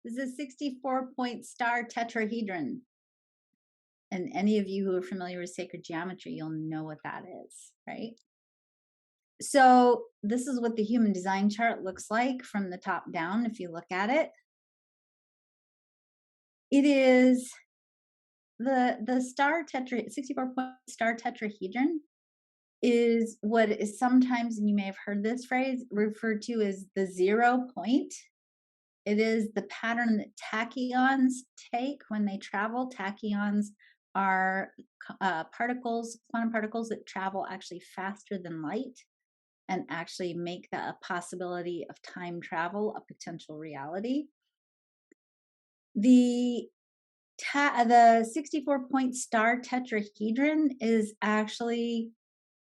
This is a 64-point star tetrahedron. And any of you who are familiar with sacred geometry, you'll know what that is, right? So this is what the human design chart looks like from the top down. If you look at it, it is the star 64-point star tetrahedron is what is sometimes, and you may have heard this phrase, referred to as the 0 point. It is the pattern that tachyons take when they travel. Tachyons are particles, quantum particles that travel actually faster than light and actually make the possibility of time travel a potential reality. The 64-point star tetrahedron is actually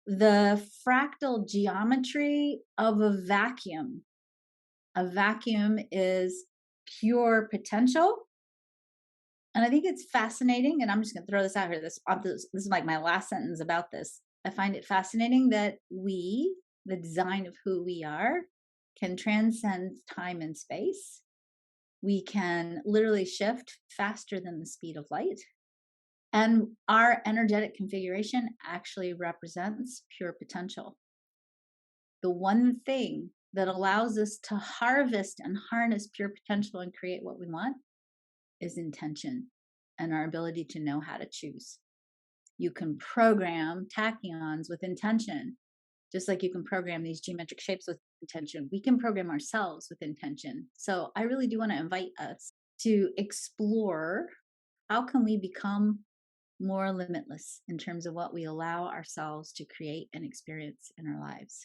the fractal geometry of a vacuum. A vacuum is pure potential. And I think it's fascinating, and I'm just going to throw this out here. This is like my last sentence about this. I find it fascinating that we, the design of who we are, can transcend time and space. We can literally shift faster than the speed of light. And our energetic configuration actually represents pure potential. The one thing that allows us to harvest and harness pure potential and create what we want is intention and our ability to know how to choose. You can program tachyons with intention, just like you can program these geometric shapes with intention. We can program ourselves with intention. So I really do want to invite us to explore how can we become more limitless in terms of what we allow ourselves to create and experience in our lives.